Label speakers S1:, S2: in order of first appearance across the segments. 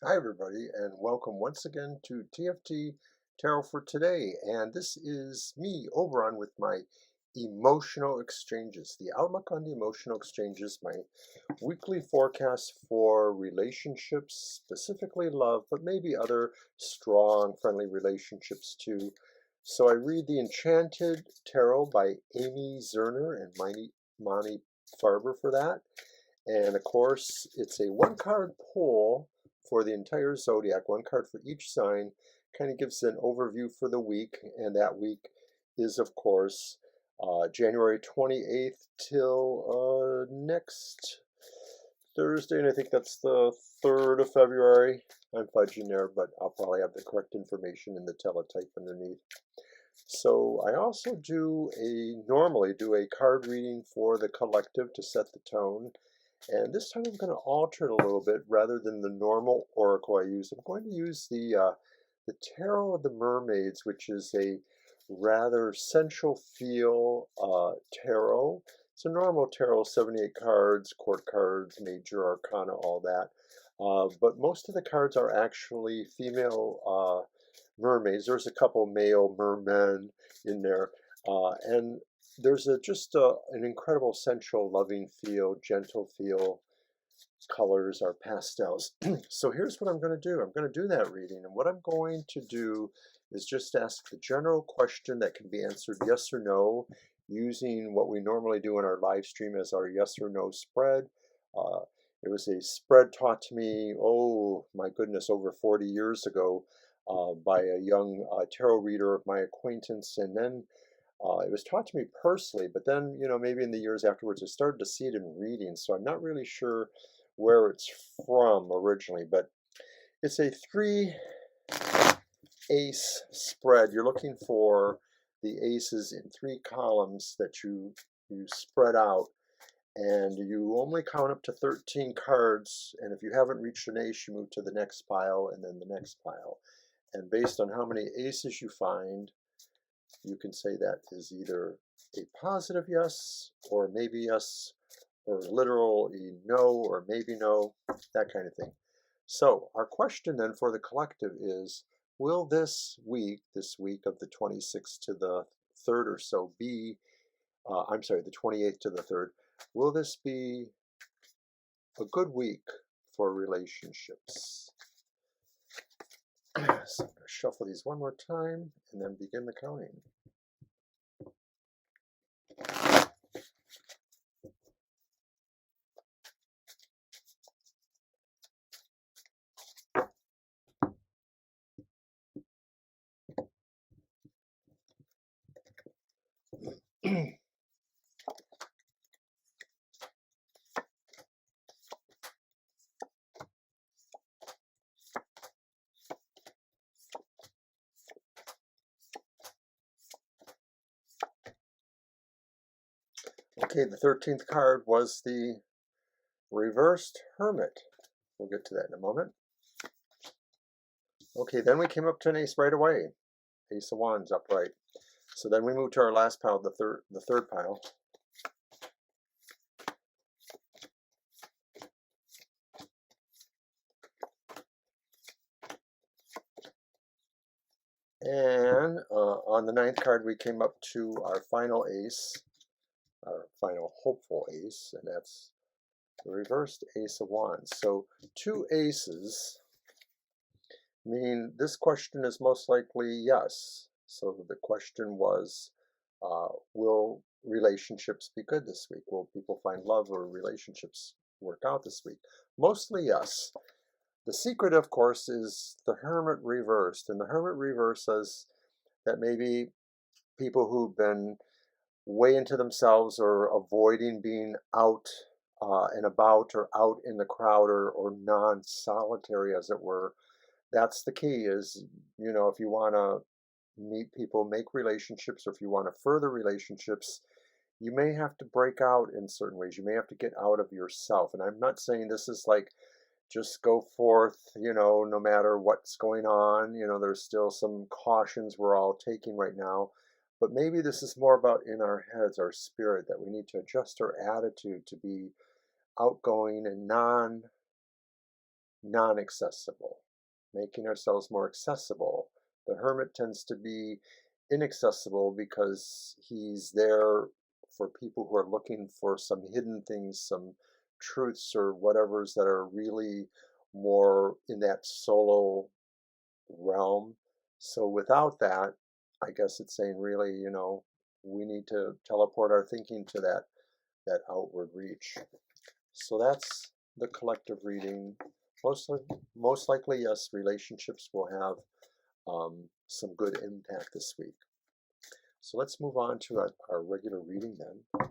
S1: Hi, everybody, and welcome once again to TFT Tarot for today. And this is me, Oberon, with my emotional exchanges. The outlook on the emotional exchanges, my weekly forecast for relationships, specifically love, but maybe other strong, friendly relationships too. So I read the Enchanted Tarot by Amy Zerner and Monte Farber for that. And of course, it's a one-card pull for the entire zodiac, one card for each sign. Kind of gives an overview for the week, and that week is, of course, January 28th till next Thursday, and I think that's the 3rd of February. I'm fudging there, but I'll probably have the correct information in the teletype underneath. So I also normally do a card reading for the collective to set the tone. And this time I'm going to alter it a little bit. Rather than the normal oracle I use, I'm going to use the Tarot of the Mermaids, which is a rather sensual feel tarot. It's a normal tarot, 78 cards, court cards, major arcana, all that. But most of the cards are actually female mermaids. There's a couple male mermen in there. And there's an incredible sensual, loving feel, gentle feel. Colors are pastels. So here's what I'm going to do. I'm going to do that reading, and what I'm going to do is just ask the general question that can be answered yes or no, using what we normally do in our live stream as our yes or no spread. Uh, it was a spread taught to me, oh my goodness, over 40 years ago by a young tarot reader of my acquaintance, and then it was taught to me personally, but then, maybe in the years afterwards, I started to see it in readings, so I'm not really sure where it's from originally, but it's a 3-ace spread. You're looking for the aces in 3 columns that you spread out, and you only count up to 13 cards, and if you haven't reached an ace, you move to the next pile and then the next pile. And based on how many aces you find, you can say that is either a positive yes, or maybe yes, or literally no, or maybe no, that kind of thing. So our question then for the collective is, will this week of the 26th to the 3rd or so be, I'm sorry, the 28th to the 3rd, will this be a good week for relationships? So I'm going to shuffle these one more time and then begin the counting. Okay, the 13th card was the reversed Hermit. We'll get to that in a moment. Okay, then we came up to an ace right away. Ace of Wands upright. So then we move to our last pile, the third pile. And on the 9th card, we came up to our final ace, our final hopeful ace, and that's the reversed Ace of Wands. So 2 aces mean this question is most likely yes. So the question was, will relationships be good this week? Will people find love or relationships work out this week? Mostly yes. The secret, of course, is the Hermit reversed. And the Hermit reverse says that maybe people who've been way into themselves or avoiding being out and about or out in the crowd or non-solitary, as it were, that's the key is, if you want to meet people, make relationships, or if you want to further relationships, you may have to break out in certain ways. You may have to get out of yourself. And I'm not saying this is like, just go forth, no matter what's going on. There's still some cautions we're all taking right now. But maybe this is more about in our heads, our spirit, that we need to adjust our attitude to be outgoing and non-accessible, making ourselves more accessible. The Hermit tends to be inaccessible because he's there for people who are looking for some hidden things, some truths or whatevers that are really more in that solo realm. So without that, I guess it's saying really, we need to teleport our thinking to that outward reach. So that's the collective reading. Most likely, yes, relationships will have some good impact this week. So let's move on to our regular reading then.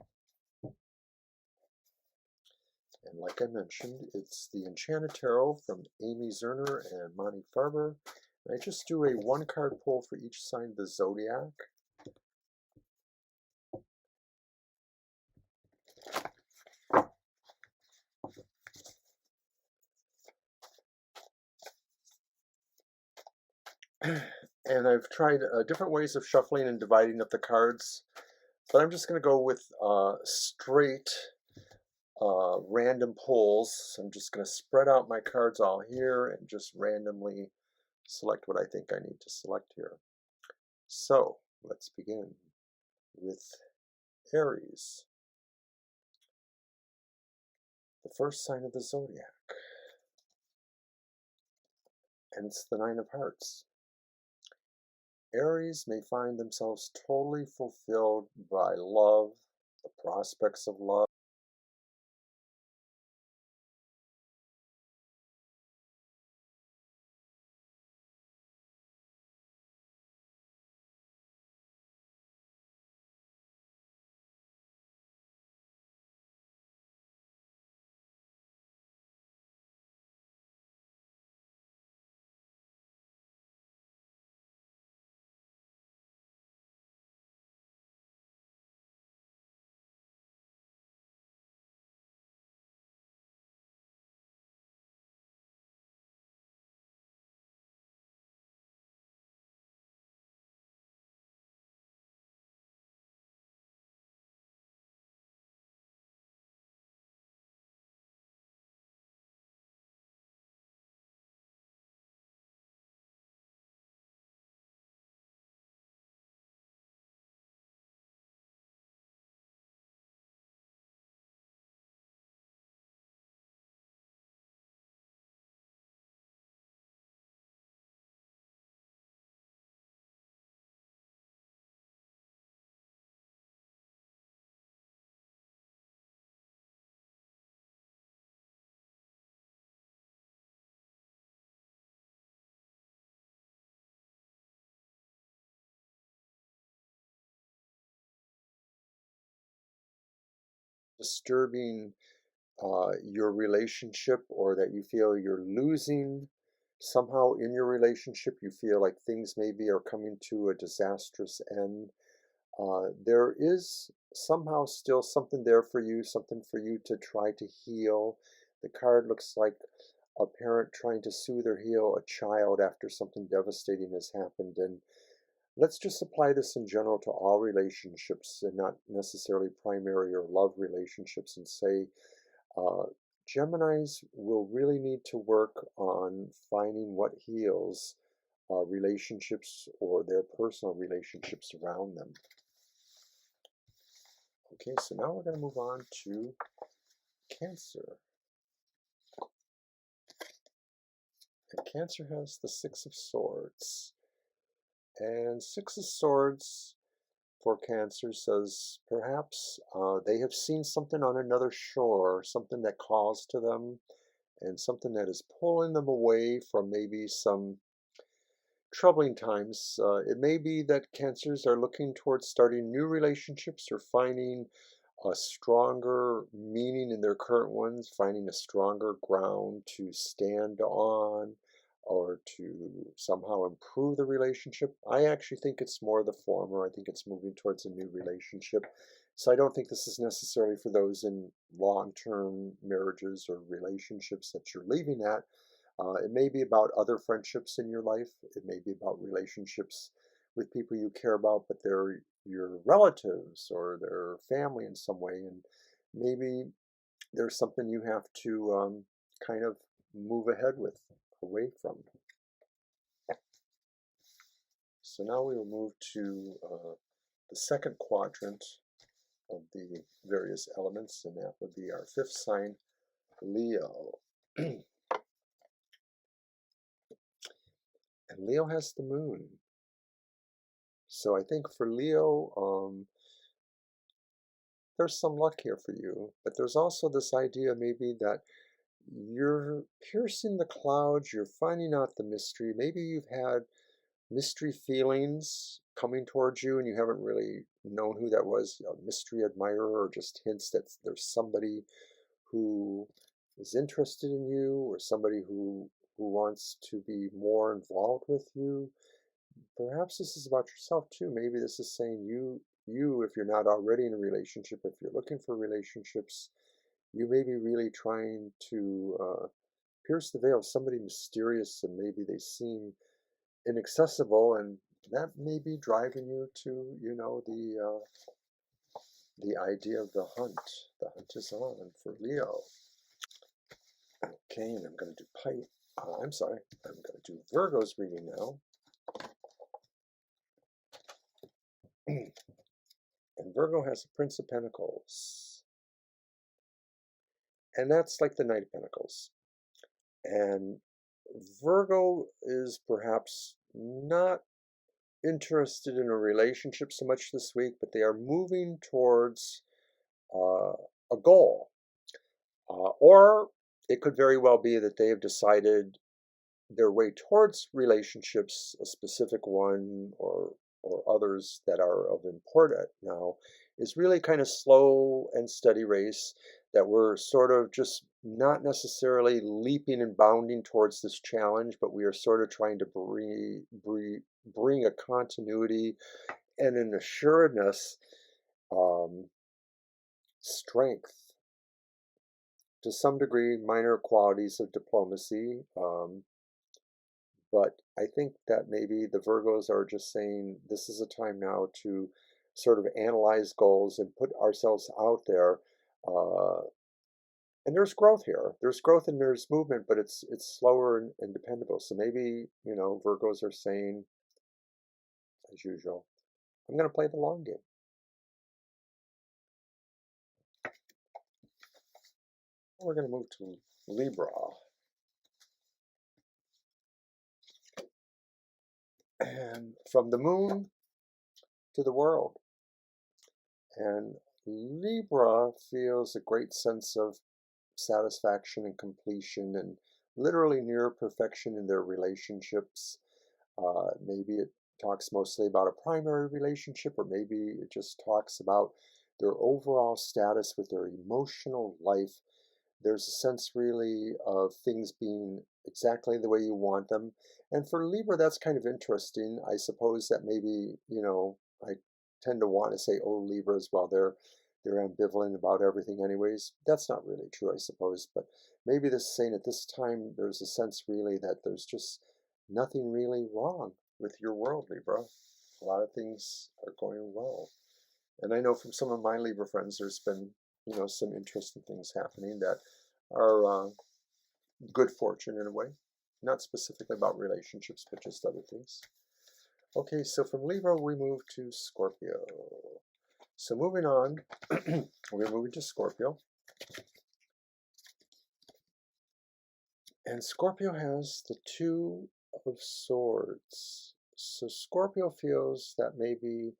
S1: And like I mentioned, it's the Enchanted Tarot from Amy Zerner and Monte Farber. And I just do a one-card pull for each sign of the Zodiac. And I've tried different ways of shuffling and dividing up the cards, but I'm just going to go with straight random pulls. I'm just going to spread out my cards all here and just randomly select what I think I need to select here. So let's begin with Aries, the first sign of the Zodiac, and it's the Nine of Hearts. Aries may find themselves totally fulfilled by love, the prospects of love, disturbing your relationship, or that you feel you're losing somehow in your relationship. You feel like things maybe are coming to a disastrous end. There is somehow still something there for you, something for you to try to heal. The card looks like a parent trying to soothe or heal a child after something devastating has happened. And let's just apply this in general to all relationships and not necessarily primary or love relationships, and say uh, Geminis will really need to work on finding what heals relationships or their personal relationships around them. Okay, so now we're going to move on to Cancer. And Cancer has the Six of Swords. And Six of Swords for Cancer says perhaps they have seen something on another shore, something that calls to them, and something that is pulling them away from maybe some troubling times. It may be that Cancers are looking towards starting new relationships or finding a stronger meaning in their current ones, finding a stronger ground to stand on or to somehow improve the relationship. I actually think it's more the former. I think it's moving towards a new relationship. So I don't think this is necessarily for those in long-term marriages or relationships that you're leaving at. It may be about other friendships in your life. It may be about relationships with people you care about, but they're your relatives or their family in some way. And maybe there's something you have to kind of move ahead with, away from. So now we will move to the second quadrant of the various elements, and that would be our fifth sign, Leo. And Leo has the moon. So I think for Leo, there's some luck here for you, but there's also this idea maybe that you're piercing the clouds, you're finding out the mystery. Maybe you've had mystery feelings coming towards you and you haven't really known who that was, a mystery admirer, or just hints that there's somebody who is interested in you, or somebody who wants to be more involved with you. Perhaps this is about yourself too. Maybe this is saying you, if you're not already in a relationship, if you're looking for relationships, you may be really trying to pierce the veil of somebody mysterious, and maybe they seem inaccessible, and that may be driving you to, you know, the idea of the hunt. The hunt is on for Leo. Okay, and I'm going to do I'm going to do Virgo's reading now. And Virgo has a Prince of Pentacles. And that's like the Knight of Pentacles. And Virgo is perhaps not interested in a relationship so much this week, but they are moving towards a goal. Or it could very well be that they have decided their way towards relationships, a specific one or others that are of import now, is really kind of slow and steady race, that we're sort of just not necessarily leaping and bounding towards this challenge, but we are sort of trying to bring a continuity and an assuredness, strength, to some degree, minor qualities of diplomacy. But I think that maybe the Virgos are just saying this is a time now to sort of analyze goals and put ourselves out there. And there's growth here. There's growth and there's movement, but it's slower and dependable. So maybe, you know, Virgos are saying, as usual, I'm going to play the long game. We're going to move to Libra. And from the moon to the world. And Libra feels a great sense of satisfaction and completion, and literally near perfection in their relationships. Maybe it talks mostly about a primary relationship, or maybe it just talks about their overall status with their emotional life. There's a sense really of things being exactly the way you want them. And for Libra, that's kind of interesting. I suppose that maybe, you know, I tend to want to say, oh, Libras, well, they're ambivalent about everything anyways. That's not really true, I suppose. But maybe this is saying at this time, there's a sense really that there's just nothing really wrong with your world, Libra. A lot of things are going well. And I know from some of my Libra friends, there's been, you know, some interesting things happening that are good fortune in a way. Not specifically about relationships, but just other things. Okay, so from Libra, we move to Scorpio. So moving on, we're moving to Scorpio. And Scorpio has the Two of Swords. So Scorpio feels that maybe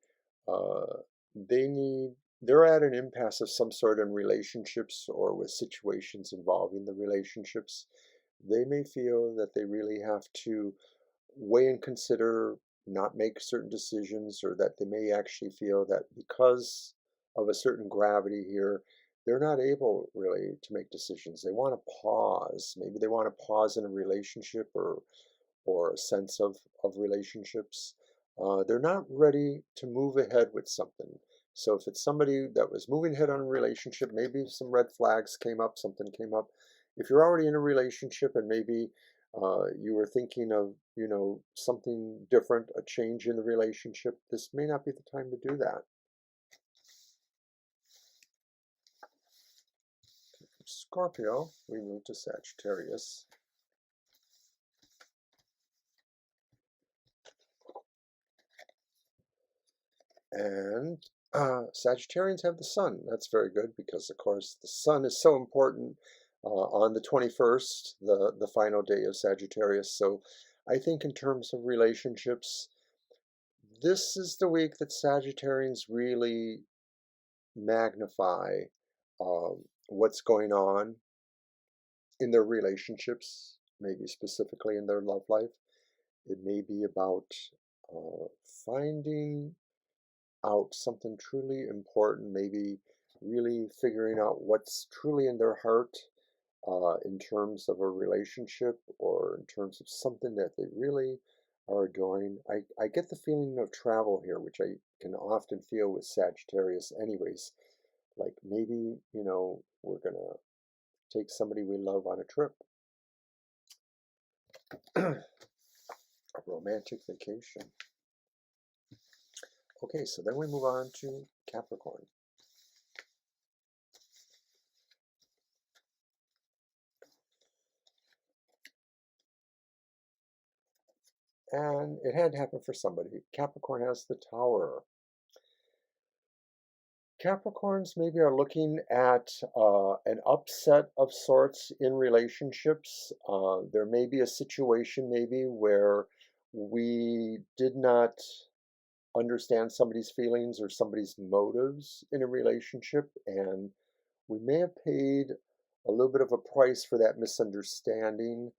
S1: they're at an impasse of some sort in relationships or with situations involving the relationships. They may feel that they really have to weigh and consider, not make certain decisions, or that they may actually feel that because of a certain gravity here, they're not able really to make decisions. They want to pause. Maybe they want to pause in a relationship or a sense of relationships. They're not ready to move ahead with something. So if it's somebody that was moving ahead on a relationship, maybe some red flags came up, something came up. If you're already in a relationship and maybe you were thinking of, you know, something different, a change in the relationship, this may not be the time to do that. From Scorpio, we move to Sagittarius. And Sagittarians have the sun. That's very good because, of course, the sun is so important on the 21st, the final day of Sagittarius. So I think in terms of relationships, this is the week that Sagittarians really magnify what's going on in their relationships, maybe specifically in their love life. It may be about finding out something truly important, maybe really figuring out what's truly in their heart in terms of a relationship or in terms of something that they really are adoring. I get the feeling of travel here, which I can often feel with Sagittarius anyways. Like maybe, we're going to take somebody we love on a trip, a romantic vacation. Okay, so then we move on to Capricorn. And it had to happen for somebody. Capricorn has the Tower. Capricorns maybe are looking at an upset of sorts in relationships. There may be a situation maybe where we did not understand somebody's feelings or somebody's motives in a relationship, and we may have paid a little bit of a price for that misunderstanding.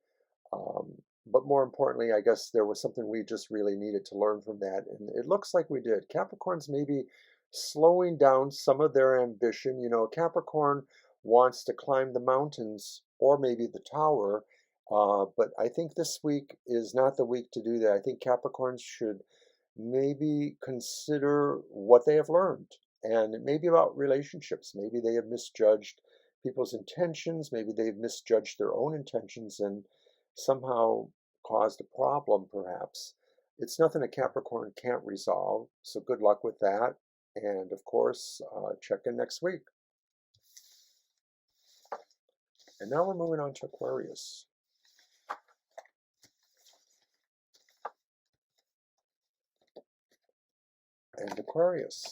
S1: But more importantly, I guess there was something we just really needed to learn from that, and it looks like we did. Capricorns may be slowing down some of their ambition. Capricorn wants to climb the mountains or maybe the tower, but I think this week is not the week to do that. I think Capricorns should maybe consider what they have learned, and it may be about relationships. Maybe they have misjudged people's intentions, maybe they've misjudged their own intentions and somehow caused a problem, perhaps. It's nothing a Capricorn can't resolve, so good luck with that. And of course, check in next week. And now we're moving on to Aquarius. And Aquarius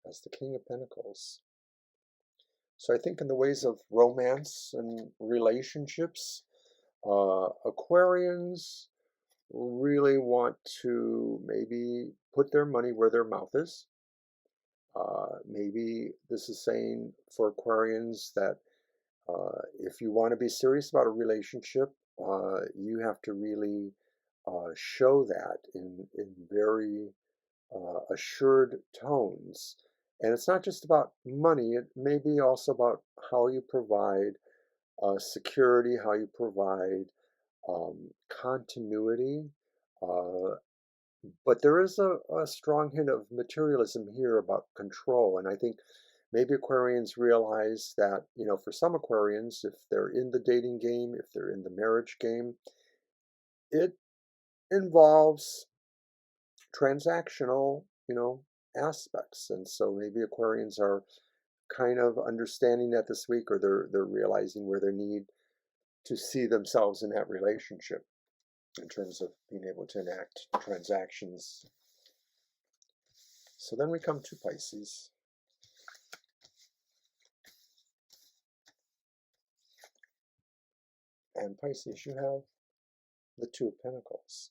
S1: as the King of Pentacles. So I think in the ways of romance and relationships, Aquarians really want to maybe put their money where their mouth is. Maybe this is saying for Aquarians that if you want to be serious about a relationship, you have to really show that in very assured tones. And it's not just about money, it may be also about how you provide security, how you provide continuity. But there is a strong hint of materialism here about control. And I think maybe Aquarians realize that, for some Aquarians, if they're in the dating game, if they're in the marriage game, it involves transactional, aspects. And so maybe Aquarians are kind of understanding that this week, or they're realizing where they need to see themselves in that relationship in terms of being able to enact transactions. So then we come to Pisces. And Pisces, you have the Two of Pentacles.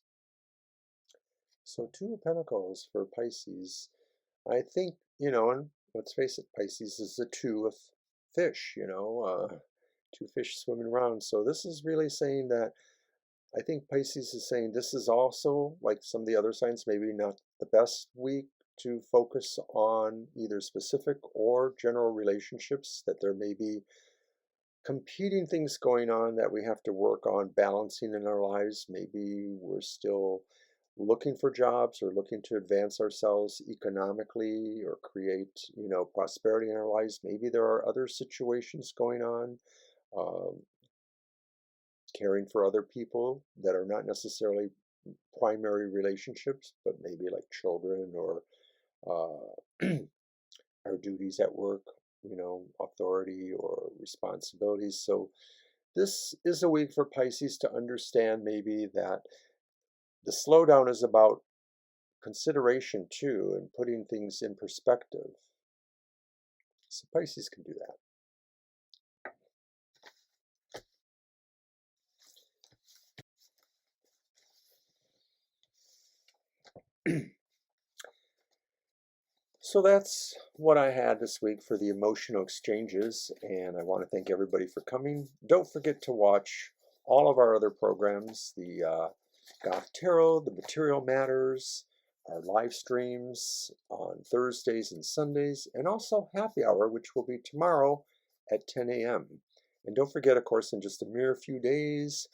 S1: So Two of Pentacles for Pisces, I think, and let's face it, Pisces is the two of fish, two fish swimming around. So this is really saying that I think Pisces is saying this is also, like some of the other signs, maybe not the best week to focus on either specific or general relationships, that there may be competing things going on that we have to work on balancing in our lives. Maybe we're still looking for jobs or looking to advance ourselves economically or create, prosperity in our lives. Maybe there are other situations going on, caring for other people that are not necessarily primary relationships, but maybe like children or our duties at work, authority or responsibilities. So this is a week for Pisces to understand maybe that the slowdown is about consideration too and putting things in perspective. So Pisces can do that. So that's what I had this week for the emotional exchanges, and I want to thank everybody for coming. Don't forget to watch all of our other programs, the Goth Tarot, the Material Matters, our live streams on Thursdays and Sundays, and also Happy Hour, which will be tomorrow at 10 a.m. And don't forget, of course, in just a mere few days,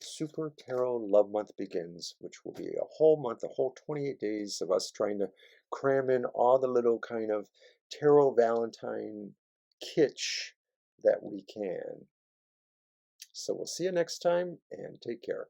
S1: Super Tarot Love Month begins, which will be a whole month, a whole 28 days of us trying to cram in all the little kind of tarot Valentine kitsch that we can. So we'll see you next time, and take care.